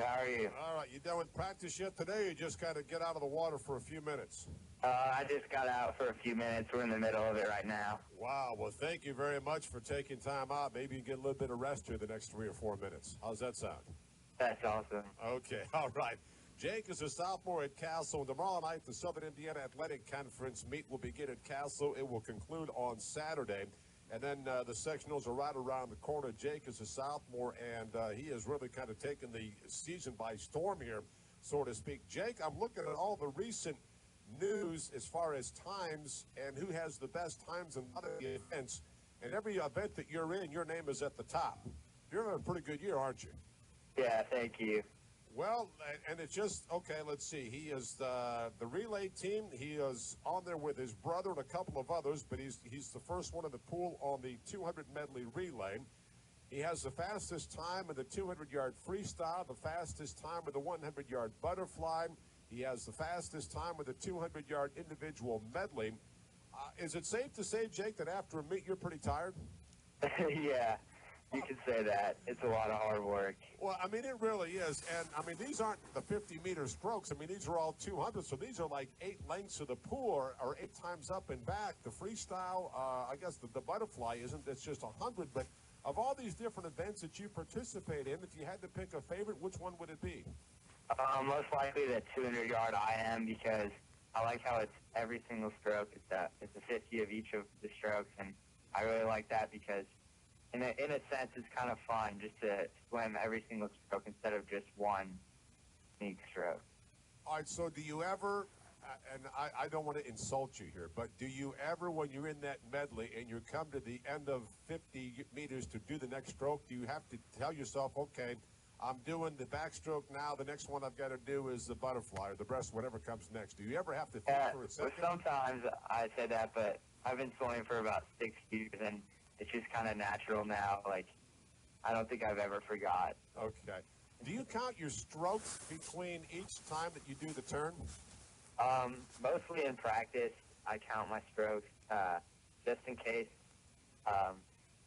How are you? All right. You done with practice yet today, or you just got to get out of the water for a few minutes? I just got out for a few minutes. We're in the middle of it right now. Wow. Well, thank you very much for taking time out. Maybe you get a little bit of rest here the next 3 or 4 minutes. How's that sound? That's awesome. Okay. All right. Jake is a sophomore at Castle. Tomorrow night, the Southern Indiana Athletic Conference meet will begin at Castle. It will conclude on Saturday. And then the sectionals are right around the corner. Jake is a sophomore, and he has really kind of taken the season by storm here, so to speak. Jake, I'm looking at all the recent news as far as times and who has the best times in a lot of the events. And every event that you're in, your name is at the top. You're having a pretty good year, aren't you? Yeah, thank you. Well, and it's just, okay, let's see. He is the relay team. He is on there with his brother and a couple of others, but he's the first one in the pool on the 200 medley relay. He has the fastest time in the 200-yard freestyle, the fastest time with the 100-yard butterfly. He has the fastest time with the 200-yard individual medley. Is it safe to say, Jake, that after a meet you're pretty tired? Yeah. You can say that. It's a lot of hard work. Well, I mean, it really is. And, I mean, these aren't the 50-meter strokes. I mean, these are all 200, so these are like 8 lengths of the pool or 8 times up and back. The freestyle, I guess the butterfly isn't. It's just 100. But of all these different events that you participate in, if you had to pick a favorite, which one would it be? Most likely the 200-yard IM, because I like how it's every single stroke. It's a 50 of each of the strokes, and I really like that because in a sense, it's kind of fun just to swim every single stroke instead of just one unique stroke. All right, so do you ever, and I don't want to insult you here, but do you ever, when you're in that medley and you come to the end of 50 meters to do the next stroke, do you have to tell yourself, okay, I'm doing the backstroke now, the next one I've got to do is the butterfly or the breast, whatever comes next. Do you ever have to think for a second? Well, sometimes I say that, but I've been swimming for about 6 years, and it's just kind of natural now. Like, I don't think I've ever forgot. Okay. Do you count your strokes between each time that you do the turn? Mostly in practice, I count my strokes just in case.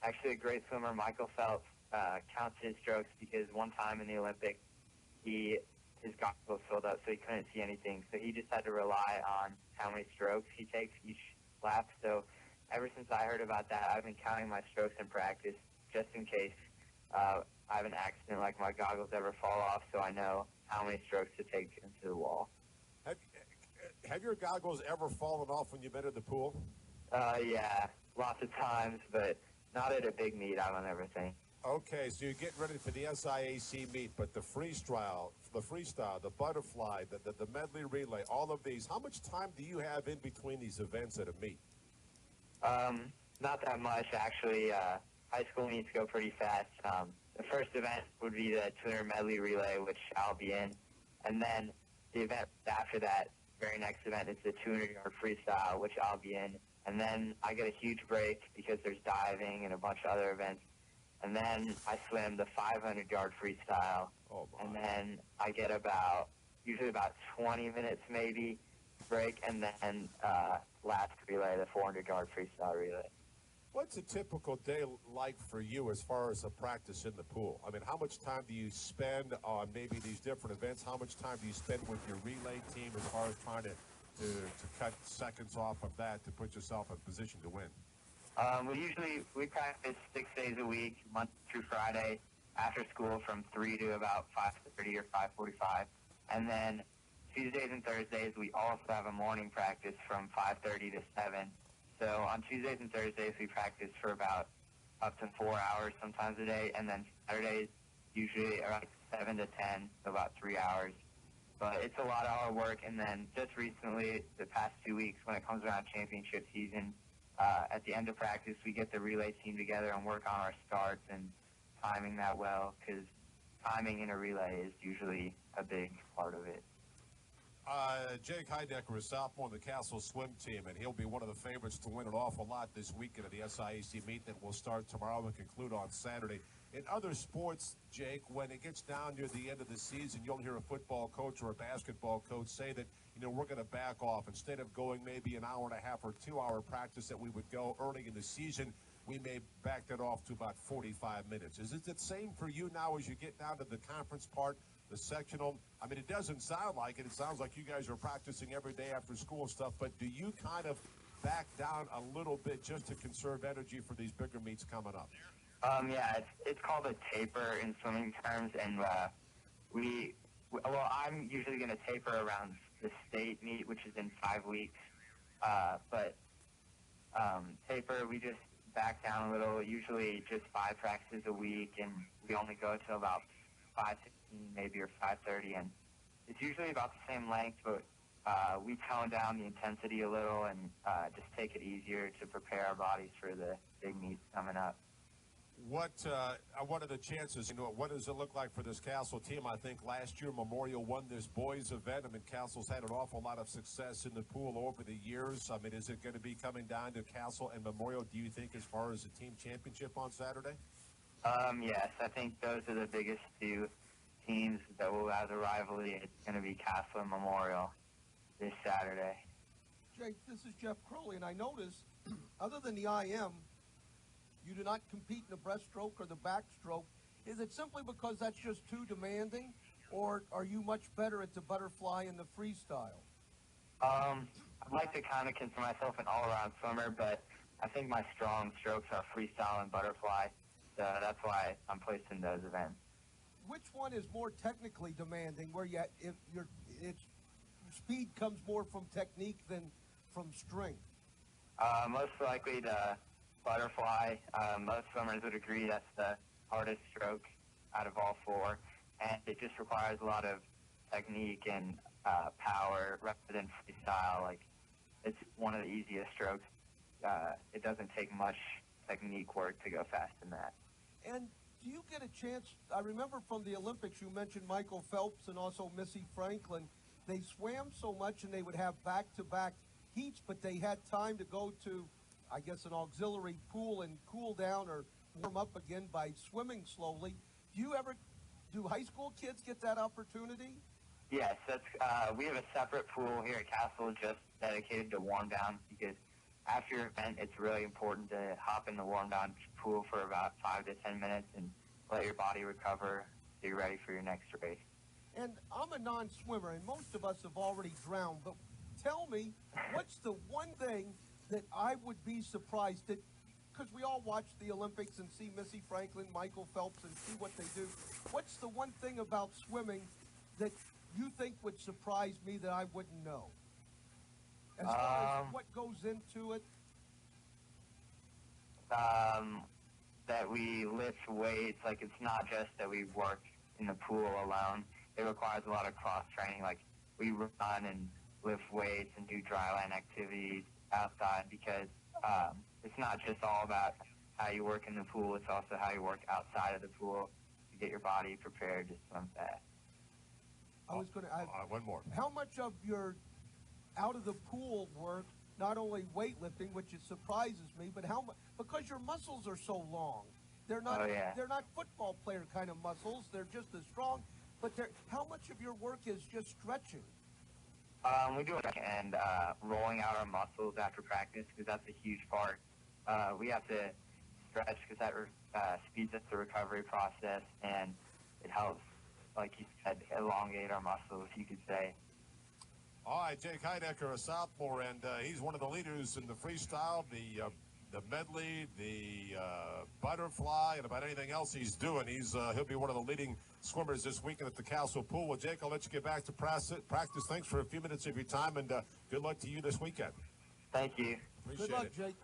Actually, a great swimmer, Michael Phelps, counts his strokes because one time in the Olympics, his goggles filled up so he couldn't see anything. So he just had to rely on how many strokes he takes each lap. So ever since I heard about that, I've been counting my strokes in practice just in case I have an accident, like my goggles ever fall off, so I know how many strokes to take into the wall. Have your goggles ever fallen off when you've been in the pool? Yeah, lots of times, but not at a big meet, I don't ever think. Okay, so you're getting ready for the SIAC meet, but the freestyle, the butterfly, the medley relay, all of these, how much time do you have in between these events at a meet? Not that much, actually. High school meets go pretty fast. The first event would be the 200 medley relay, which I'll be in. And then the event after that, very next event, is the 200-yard freestyle, which I'll be in. And then I get a huge break because there's diving and a bunch of other events. And then I swim the 500-yard freestyle. Oh, my. And then I get usually about 20 minutes maybe break, and then last relay, the 400-yard freestyle relay. What's a typical day like for you as far as a practice in the pool? I mean, how much time do you spend on maybe these different events? How much time do you spend with your relay team as far as trying to cut seconds off of that to put yourself in position to win? We practice 6 days a week, Monday through Friday, after school from 3 to about 5:30 or 5:45. And then Tuesdays and Thursdays, we also have a morning practice from 5:30 to 7. So on Tuesdays and Thursdays, we practice for about up to 4 hours sometimes a day. And then Saturdays, usually are like 7 to 10, so about 3 hours. But it's a lot of hard work. And then just recently, the past 2 weeks, when it comes around championship season, at the end of practice, we get the relay team together and work on our starts and timing that well, because timing in a relay is usually a big part of it. Jake Heidecker is sophomore on the Castle swim team, and he'll be one of the favorites to win an awful lot this weekend at the SIAC meet that will start tomorrow and conclude on Saturday. In other sports, Jake, when it gets down near the end of the season, you'll hear a football coach or a basketball coach say that, we're going to back off. Instead of going maybe an hour and a half or 2 hour practice that we would go early in the season, we may back that off to about 45 minutes. Is it the same for you now as you get down to the conference part, the sectional? I mean, it doesn't sound like it. It sounds like you guys are practicing every day after school stuff, but do you kind of back down a little bit just to conserve energy for these bigger meets coming up? Yeah, it's called a taper in swimming terms, and I'm usually going to taper around the state meet, which is in 5 weeks. But taper, we just back down a little, usually just 5 practices a week, and we only go to about 5:15 maybe or 5:30, and it's usually about the same length, but we tone down the intensity a little and just take it easier to prepare our bodies for the big meets coming up. What are the chances? What does it look like for this Castle team? I think last year Memorial won this boys event. I mean, Castle's had an awful lot of success in the pool over the years. I mean, is it going to be coming down to Castle and Memorial, do you think, as far as the team championship on Saturday? Yes, I think those are the biggest 2 teams that will have the rivalry. It's going to be Castle and Memorial this Saturday. Jake, this is Jeff Crowley, and I noticed, other than the IM, you do not compete in the breaststroke or the backstroke. Is it simply because that's just too demanding, or are you much better at the butterfly and the freestyle? I'd like to kind of consider myself an all-around swimmer, but I think my strong strokes are freestyle and butterfly, so that's why I'm placed in those events. Which one is more technically demanding, where its speed comes more from technique than from strength? Most likely the butterfly. Most swimmers would agree that's the hardest stroke out of all 4, and it just requires a lot of technique and power rather than freestyle. Like, it's one of the easiest strokes. It doesn't take much technique work to go fast in that. And do you get a chance? I remember from the Olympics you mentioned Michael Phelps and also Missy Franklin. They swam so much and they would have back-to-back heats, but they had time to go to, I guess, an auxiliary pool and cool down or warm up again by swimming slowly. Do high school kids get that opportunity? Yes, we have a separate pool here at Castle just dedicated to warm down, because after your event, it's really important to hop in the warm down pool for about 5 to 10 minutes and let your body recover so you're ready for your next race. And I'm a non-swimmer, and most of us have already drowned, but tell me, what's the one thing that I would be surprised that, because we all watch the Olympics and see Missy Franklin, Michael Phelps, and see what they do. What's the one thing about swimming that you think would surprise me that I wouldn't know? As far as what goes into it? That we lift weights. Like, it's not just that we work in the pool alone. It requires a lot of cross-training. Like, we run and lift weights and do dry land activities outside, because it's not just all about how you work in the pool, it's also how you work outside of the pool to get your body prepared to swim fast. I was going to add one more. How much of your out-of-the-pool work, not only weightlifting, which it surprises me, but how much, because your muscles are so long. They're not, they're not football player kind of muscles, they're just as strong, but how much of your work is just stretching? We do it and rolling out our muscles after practice, because that's a huge part. We have to stretch because that speeds up the recovery process, and it helps, like you said, elongate our muscles, you could say. All right, Jake Heidecker, a sophomore, and he's one of the leaders in the freestyle, the medley, the butterfly, and about anything else he's doing. He'll be one of the leading swimmers this weekend at the Castle Pool. Well, Jake, I'll let you get back to practice. Thanks for a few minutes of your time, and good luck to you this weekend. Thank you. Appreciate Good luck, it. Jake.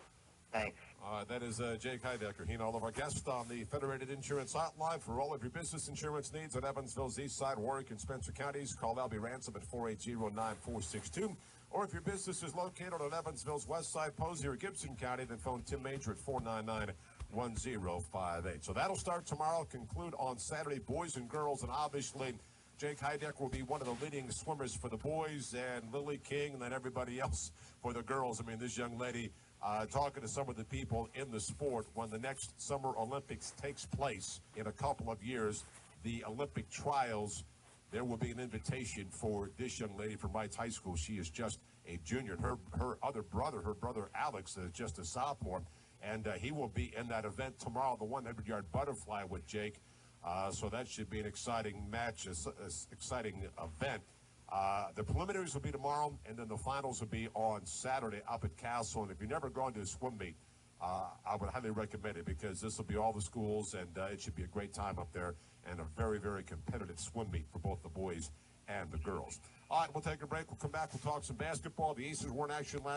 Thanks. That is Jake Heidecker. He and all of our guests on the Federated Insurance Hotline for all of your business insurance needs at Evansville's East Side, Warwick, and Spencer counties. Call Albie Ransom at 480-9462. Or if your business is located on Evansville's West Side, Posey, or Gibson County, then phone Tim Major at 499-1058. So that'll start tomorrow, conclude on Saturday, boys and girls, and obviously Jake Heidecker will be one of the leading swimmers for the boys, and Lily King, and then everybody else for the girls. I mean, this young lady, talking to some of the people in the sport, when the next Summer Olympics takes place in a couple of years, the Olympic trials, there will be an invitation for this young lady from Wrights High School. She is just a junior. Her brother Alex, is just a sophomore. and he will be in that event tomorrow, the 100-yard butterfly with Jake. So that should be an exciting match, an exciting event. The preliminaries will be tomorrow, and then the finals will be on Saturday up at Castle. And if you've never gone to a swim meet, I would highly recommend it, because this will be all the schools, and it should be a great time up there, and a very, very competitive swim meet for both the boys and the girls. All right, we'll take a break. We'll come back. We'll talk some basketball. The Aces were in action last